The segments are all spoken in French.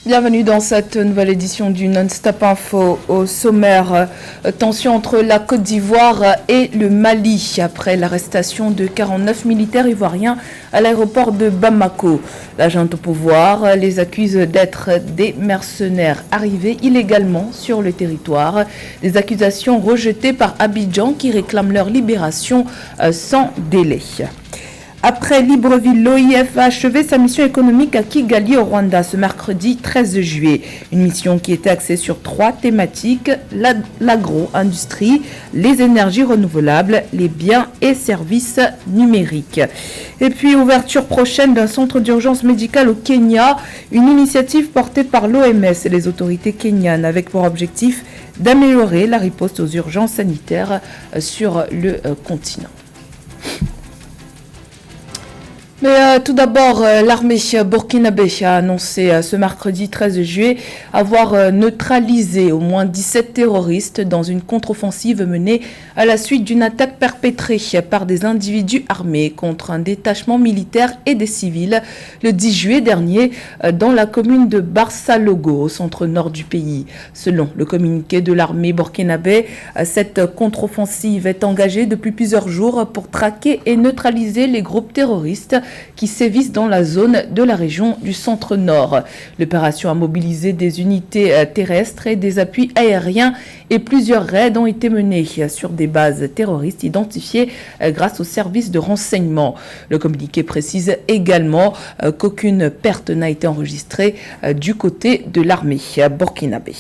Bienvenue dans cette nouvelle édition du Non-Stop Info. Au sommaire, tension entre la Côte d'Ivoire et le Mali après l'arrestation de 49 militaires ivoiriens à l'aéroport de Bamako. La junte au pouvoir les accuse d'être des mercenaires arrivés illégalement sur le territoire. Des accusations rejetées par Abidjan qui réclament leur libération sans délai. Après Libreville, l'OIF a achevé sa mission économique à Kigali au Rwanda ce mercredi 13 juillet. Une mission qui était axée sur 3 thématiques, l'agro-industrie, les énergies renouvelables, les biens et services numériques. Et puis ouverture prochaine d'un centre d'urgence médicale au Kenya, une initiative portée par l'OMS et les autorités kenyanes avec pour objectif d'améliorer la riposte aux urgences sanitaires sur le continent. Mais tout d'abord, l'armée burkinabé a annoncé ce mercredi 13 juillet avoir neutralisé au moins 17 terroristes dans une contre-offensive menée à la suite d'une attaque perpétrée par des individus armés contre un détachement militaire et des civils le 10 juillet dernier dans la commune de Barsalogo, au centre-nord du pays. Selon le communiqué de l'armée burkinabé, cette contre-offensive est engagée depuis plusieurs jours pour traquer et neutraliser les groupes terroristes qui sévissent dans la zone de la région du centre-nord. L'opération a mobilisé des unités terrestres et des appuis aériens et plusieurs raids ont été menés sur des bases terroristes identifiées grâce aux services de renseignement. Le communiqué précise également qu'aucune perte n'a été enregistrée du côté de l'armée burkinabé.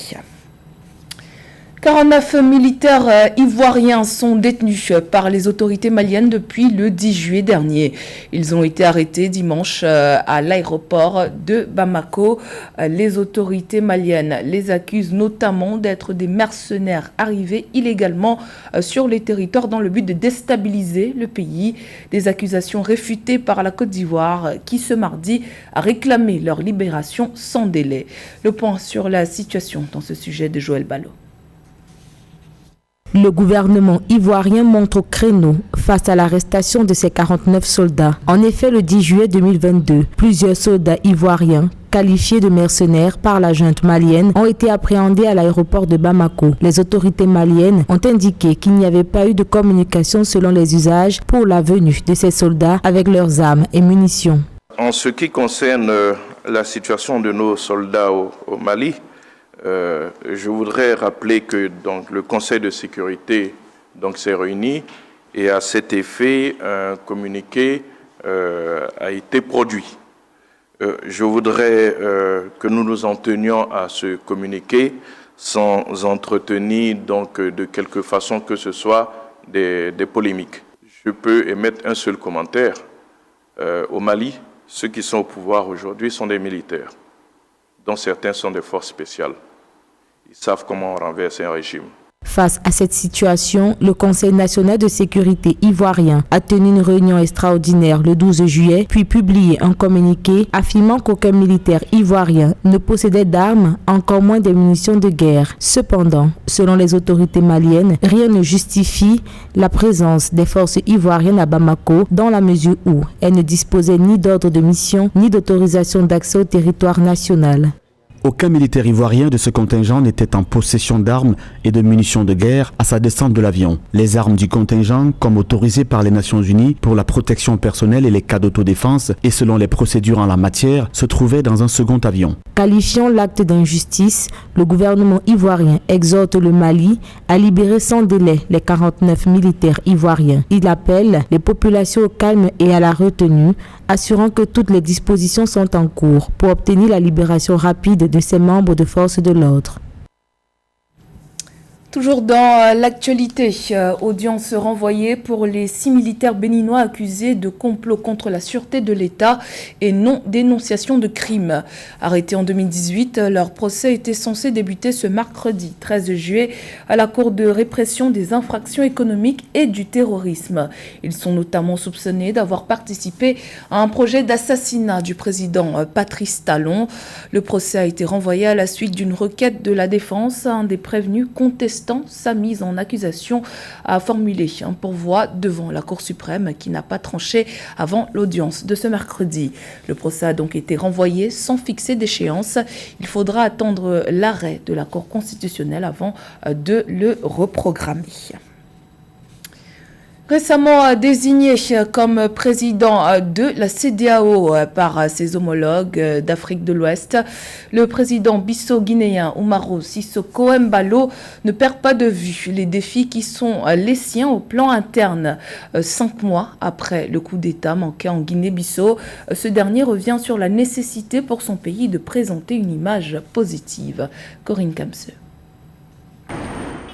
49 militaires ivoiriens sont détenus par les autorités maliennes depuis le 10 juillet dernier. Ils ont été arrêtés dimanche à l'aéroport de Bamako. Les autorités maliennes les accusent notamment d'être des mercenaires arrivés illégalement sur les territoires dans le but de déstabiliser le pays. Des accusations réfutées par la Côte d'Ivoire qui ce mardi a réclamé leur libération sans délai. Le point sur la situation dans ce sujet de Joël Ballot. Le gouvernement ivoirien monte au créneau face à l'arrestation de ces 49 soldats. En effet, le 10 juillet 2022, plusieurs soldats ivoiriens qualifiés de mercenaires par la junte malienne ont été appréhendés à l'aéroport de Bamako. Les autorités maliennes ont indiqué qu'il n'y avait pas eu de communication selon les usages pour la venue de ces soldats avec leurs armes et munitions. En ce qui concerne la situation de nos soldats au Mali, je voudrais rappeler que donc, le Conseil de sécurité s'est réuni et à cet effet, un communiqué a été produit. Je voudrais que nous nous en tenions à ce communiqué sans entretenir donc, de quelque façon que ce soit des polémiques. Je peux émettre un seul commentaire. Au Mali, ceux qui sont au pouvoir aujourd'hui sont des militaires, dont certains sont des forces spéciales. Ils savent comment on renverse un régime. Face à cette situation, le Conseil national de sécurité ivoirien a tenu une réunion extraordinaire le 12 juillet, puis publié un communiqué affirmant qu'aucun militaire ivoirien ne possédait d'armes, encore moins des munitions de guerre. Cependant, selon les autorités maliennes, rien ne justifie la présence des forces ivoiriennes à Bamako dans la mesure où elles ne disposaient ni d'ordre de mission ni d'autorisation d'accès au territoire national. Aucun militaire ivoirien de ce contingent n'était en possession d'armes et de munitions de guerre à sa descente de l'avion. Les armes du contingent, comme autorisées par les Nations Unies pour la protection personnelle et les cas d'autodéfense et selon les procédures en la matière, se trouvaient dans un second avion. Qualifiant l'acte d'injustice, le gouvernement ivoirien exhorte le Mali à libérer sans délai les 49 militaires ivoiriens. Il appelle les populations au calme et à la retenue, assurant que toutes les dispositions sont en cours pour obtenir la libération rapide de ses membres de force de l'ordre. Toujours dans l'actualité, audience renvoyée pour les 6 militaires béninois accusés de complot contre la sûreté de l'État et non-dénonciation de crimes. Arrêtés en 2018, leur procès était censé débuter ce mercredi 13 juillet à la Cour de répression des infractions économiques et du terrorisme. Ils sont notamment soupçonnés d'avoir participé à un projet d'assassinat du président Patrice Talon. Le procès a été renvoyé à la suite d'une requête de la défense. Un des prévenus contestant contestant sa mise en accusation, a formulé un pourvoi devant la Cour suprême qui n'a pas tranché avant l'audience de ce mercredi. Le procès a donc été renvoyé sans fixer d'échéance. Il faudra attendre l'arrêt de la Cour constitutionnelle avant de le reprogrammer. Récemment désigné comme président de la CEDEAO par ses homologues d'Afrique de l'Ouest, le président bissau-guinéen Umaro Sissoko Embalo ne perd pas de vue les défis qui sont les siens au plan interne. 5 mois après le coup d'État manqué en Guinée-Bissau, ce dernier revient sur la nécessité pour son pays de présenter une image positive. Corinne Kamse.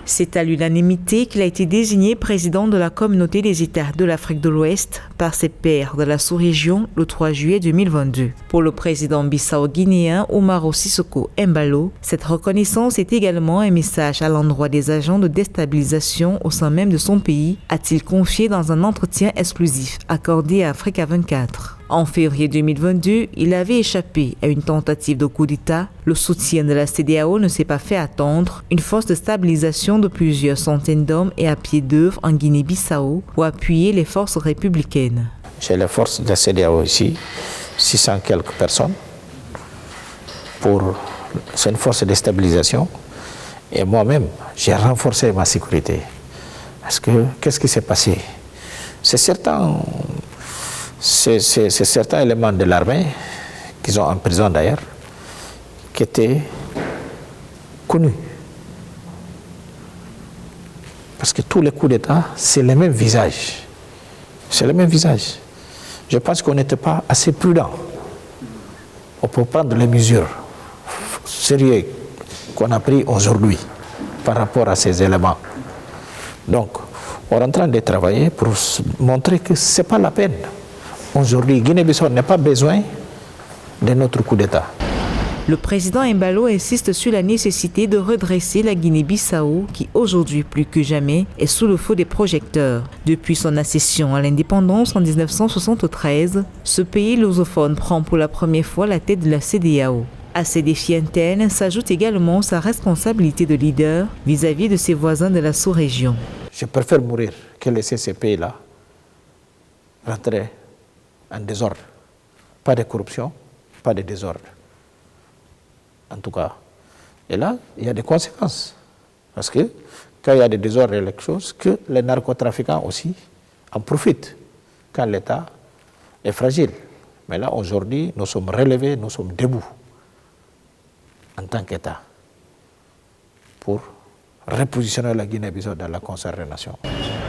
C'est à l'unanimité qu'il a été désigné président de la communauté des États de l'Afrique de l'Ouest par ses pairs de la sous-région le 3 juillet 2022. Pour le président bissau-guinéen Umaro Sissoko Embalo, cette reconnaissance est également un message à l'endroit des agents de déstabilisation au sein même de son pays, a-t-il confié dans un entretien exclusif accordé à Africa 24. En février 2022, il avait échappé à une tentative de coup d'État. Le soutien de la CEDEAO ne s'est pas fait attendre. Une force de stabilisation de plusieurs centaines d'hommes est à pied d'œuvre en Guinée-Bissau pour appuyer les forces républicaines. J'ai les forces de la CEDEAO ici, 600 quelques personnes. C'est une force de stabilisation. Et moi-même, j'ai renforcé ma sécurité. Parce que, qu'est-ce qui s'est passé? C'est certains éléments de l'armée, qu'ils ont en prison d'ailleurs, qui étaient connus. Parce que tous les coups d'État, c'est le même visage. C'est le même visage. Je pense qu'on n'était pas assez prudent pour prendre les mesures sérieuses qu'on a prises aujourd'hui par rapport à ces éléments. Donc, on est en train de travailler pour montrer que ce n'est pas la peine. Aujourd'hui, Guinée-Bissau n'a pas besoin de notre coup d'État. Le président Embalo insiste sur la nécessité de redresser la Guinée-Bissau qui, aujourd'hui plus que jamais, est sous le feu des projecteurs. Depuis son accession à l'indépendance en 1973, ce pays lusophone prend pour la première fois la tête de la CEDEAO. À ces défis internes s'ajoute également sa responsabilité de leader vis-à-vis de ses voisins de la sous-région. Je préfère mourir que laisser ces pays-là rentrer en désordre. Pas de corruption, pas de désordre. En tout cas. Et là, il y a des conséquences. Parce que quand il y a des désordres et quelque chose, que les narcotrafiquants aussi en profitent quand l'État est fragile. Mais là, aujourd'hui, nous sommes relevés, nous sommes debout en tant qu'État pour repositionner la Guinée-Bissau dans la concert des nations.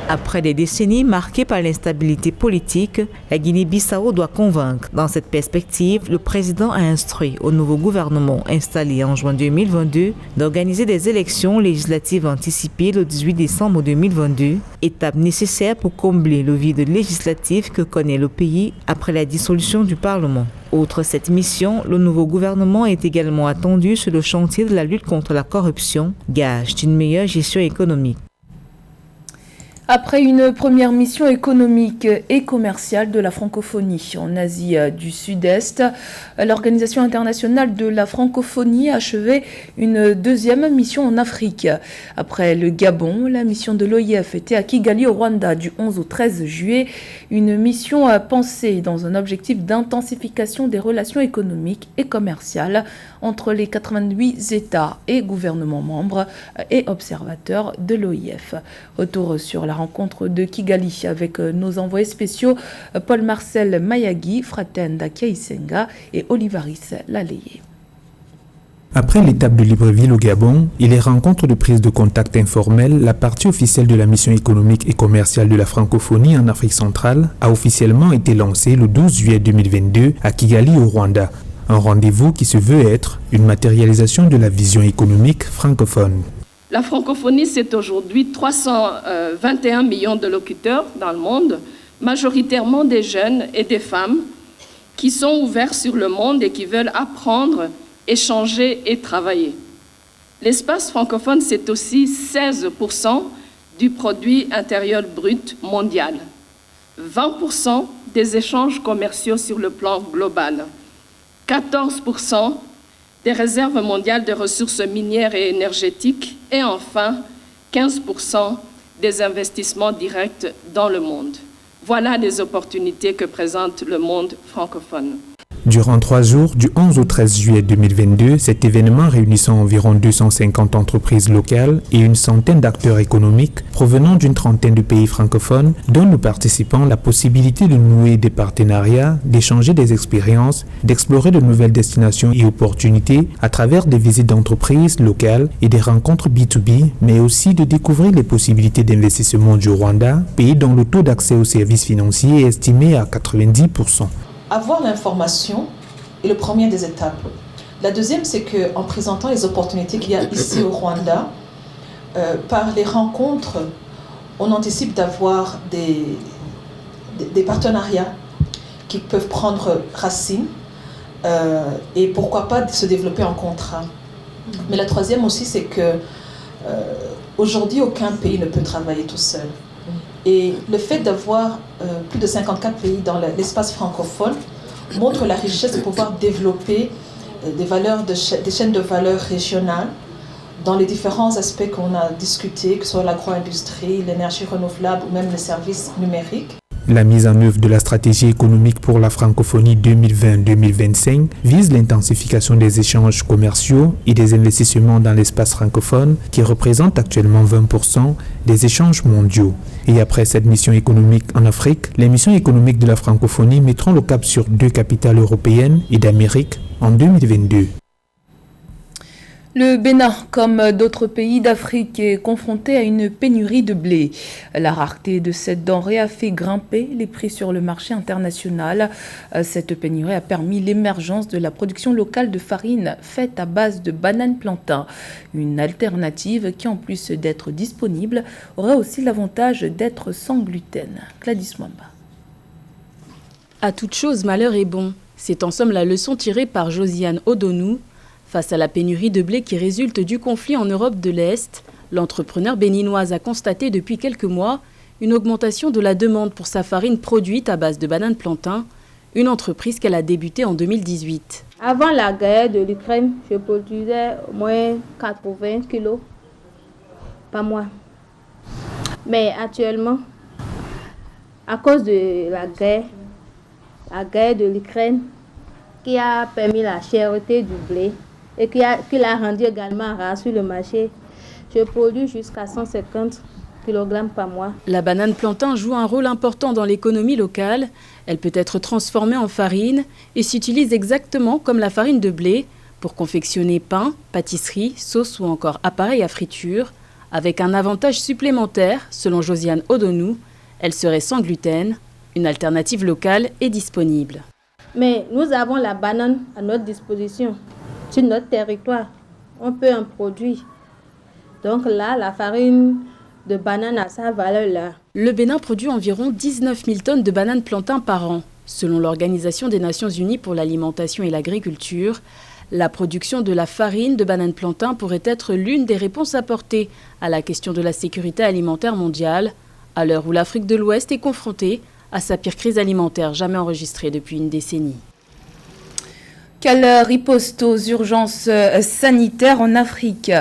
Après des décennies marquées par l'instabilité politique, la Guinée-Bissau doit convaincre. Dans cette perspective, le président a instruit au nouveau gouvernement installé en juin 2022 d'organiser des élections législatives anticipées le 18 décembre 2022, étape nécessaire pour combler le vide législatif que connaît le pays après la dissolution du Parlement. Outre cette mission, le nouveau gouvernement est également attendu sur le chantier de la lutte contre la corruption, gage d'une meilleure gestion économique. Après une première mission économique et commerciale de la francophonie en Asie du Sud-Est, l'Organisation internationale de la francophonie a achevé une deuxième mission en Afrique. Après le Gabon, la mission de l'OIF était à Kigali au Rwanda du 11 au 13 juillet, une mission pensée dans un objectif d'intensification des relations économiques et commerciales entre les 88 États et gouvernements membres et observateurs de l'OIF. Retour sur la rencontre de Kigali avec nos envoyés spéciaux Paul-Marcel Mayagui, Fraten Dakia-Isenga et Olivaris Laleye. Après l'étape de Libreville au Gabon et les rencontres de prise de contact informelles, la partie officielle de la mission économique et commerciale de la francophonie en Afrique centrale a officiellement été lancée le 12 juillet 2022 à Kigali au Rwanda. Un rendez-vous qui se veut être une matérialisation de la vision économique francophone. La francophonie, c'est aujourd'hui 321 millions de locuteurs dans le monde, majoritairement des jeunes et des femmes qui sont ouverts sur le monde et qui veulent apprendre, échanger et travailler. L'espace francophone, c'est aussi 16% du produit intérieur brut mondial, 20% des échanges commerciaux sur le plan global, 14% des réserves mondiales de ressources minières et énergétiques et enfin 15% des investissements directs dans le monde. Voilà les opportunités que présente le monde francophone. Durant 3 jours, du 11 au 13 juillet 2022, cet événement réunissant environ 250 entreprises locales et une centaine d'acteurs économiques provenant d'une trentaine de pays francophones donne aux participants la possibilité de nouer des partenariats, d'échanger des expériences, d'explorer de nouvelles destinations et opportunités à travers des visites d'entreprises locales et des rencontres B2B, mais aussi de découvrir les possibilités d'investissement du Rwanda, pays dont le taux d'accès aux services financiers est estimé à 90%. Avoir l'information est le premier des étapes. La deuxième, c'est qu'en présentant les opportunités qu'il y a ici au Rwanda, par les rencontres, on anticipe d'avoir des partenariats qui peuvent prendre racine et pourquoi pas se développer en contrat. Mais la troisième aussi, c'est que aujourd'hui, aucun pays ne peut travailler tout seul. Et le fait d'avoir plus de 54 pays dans l'espace francophone montre la richesse de pouvoir développer des chaînes de valeur régionales dans les différents aspects qu'on a discutés, que ce soit l'agro-industrie, l'énergie renouvelable ou même les services numériques. La mise en œuvre de la stratégie économique pour la francophonie 2020-2025 vise l'intensification des échanges commerciaux et des investissements dans l'espace francophone qui représente actuellement 20% des échanges mondiaux. Et après cette mission économique en Afrique, les missions économiques de la francophonie mettront le cap sur 2 capitales européennes et d'Amérique en 2022. Le Bénin, comme d'autres pays d'Afrique, est confronté à une pénurie de blé. La rareté de cette denrée a fait grimper les prix sur le marché international. Cette pénurie a permis l'émergence de la production locale de farine faite à base de bananes plantain. Une alternative qui, en plus d'être disponible, aurait aussi l'avantage d'être sans gluten. Gladys Mwamba. À toute chose, malheur est bon. C'est en somme la leçon tirée par Josiane Odonou. Face à la pénurie de blé qui résulte du conflit en Europe de l'Est, l'entrepreneur béninoise a constaté depuis quelques mois une augmentation de la demande pour sa farine produite à base de bananes plantain, une entreprise qu'elle a débutée en 2018. Avant la guerre de l'Ukraine, je produisais au moins 80 kilos par mois. Mais actuellement, à cause de la guerre de l'Ukraine, qui a permis la cherté du blé, et qui l'a rendu également rare sur le marché, je produis jusqu'à 150 kg par mois. La banane plantain joue un rôle important dans l'économie locale. Elle peut être transformée en farine et s'utilise exactement comme la farine de blé pour confectionner pain, pâtisserie, sauce ou encore appareil à friture. Avec un avantage supplémentaire, selon Josiane Odonou, elle serait sans gluten. Une alternative locale est disponible. Mais nous avons la banane à notre disposition. Sur notre territoire, on peut en produire. Donc là, la farine de banane a sa valeur là. Le Bénin produit environ 19 000 tonnes de bananes plantain par an. Selon l'Organisation des Nations Unies pour l'alimentation et l'agriculture, la production de la farine de banane plantain pourrait être l'une des réponses apportées à la question de la sécurité alimentaire mondiale, à l'heure où l'Afrique de l'Ouest est confrontée à sa pire crise alimentaire jamais enregistrée depuis une décennie. Quelle riposte aux urgences sanitaires en Afrique?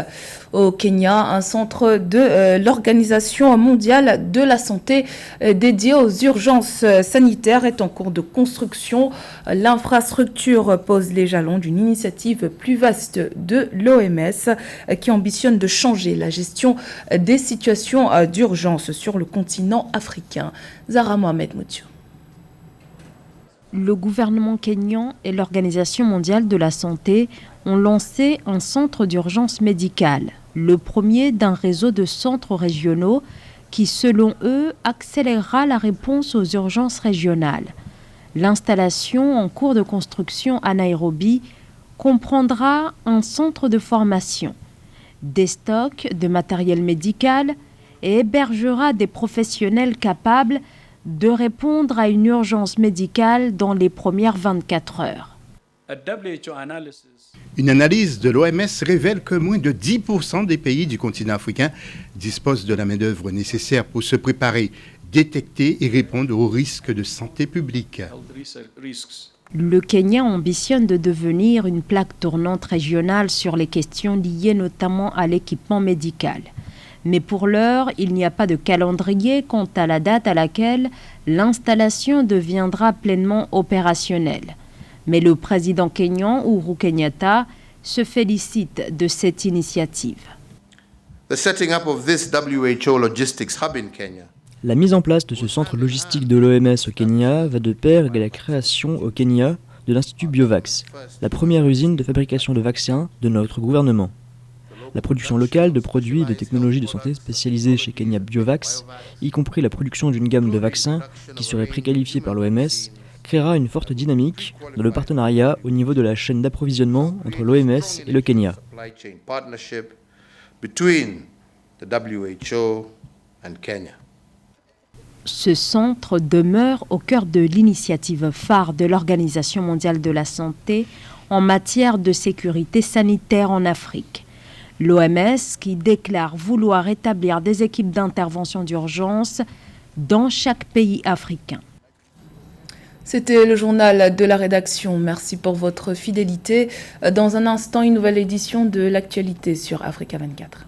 Au Kenya, un centre de l'Organisation mondiale de la santé dédié aux urgences sanitaires est en cours de construction. L'infrastructure pose les jalons d'une initiative plus vaste de l'OMS qui ambitionne de changer la gestion des situations d'urgence sur le continent africain. Zahra Mohamed Moutiou. Le gouvernement kényan et l'Organisation mondiale de la santé ont lancé un centre d'urgence médicale, le premier d'un réseau de centres régionaux qui, selon eux, accélérera la réponse aux urgences régionales. L'installation en cours de construction à Nairobi comprendra un centre de formation, des stocks de matériel médical et hébergera des professionnels capables de répondre à une urgence médicale dans les premières 24 heures. Une analyse de l'OMS révèle que moins de 10% des pays du continent africain disposent de la main-d'œuvre nécessaire pour se préparer, détecter et répondre aux risques de santé publique. Le Kenya ambitionne de devenir une plaque tournante régionale sur les questions liées notamment à l'équipement médical. Mais pour l'heure, il n'y a pas de calendrier quant à la date à laquelle l'installation deviendra pleinement opérationnelle. Mais le président kényan, Uhuru Kenyatta, se félicite de cette initiative. The setting up of this WHO logistics hub in Kenya. La mise en place de ce centre logistique de l'OMS au Kenya va de pair avec la création au Kenya de l'Institut Biovax, la première usine de fabrication de vaccins de notre gouvernement. La production locale de produits et de technologies de santé spécialisées chez Kenya Biovax, y compris la production d'une gamme de vaccins qui serait préqualifiée par l'OMS, créera une forte dynamique dans le partenariat au niveau de la chaîne d'approvisionnement entre l'OMS et le Kenya. Ce centre demeure au cœur de l'initiative phare de l'Organisation mondiale de la santé en matière de sécurité sanitaire en Afrique. L'OMS qui déclare vouloir établir des équipes d'intervention d'urgence dans chaque pays africain. C'était le journal de la rédaction. Merci pour votre fidélité. Dans un instant, une nouvelle édition de l'actualité sur Africa 24.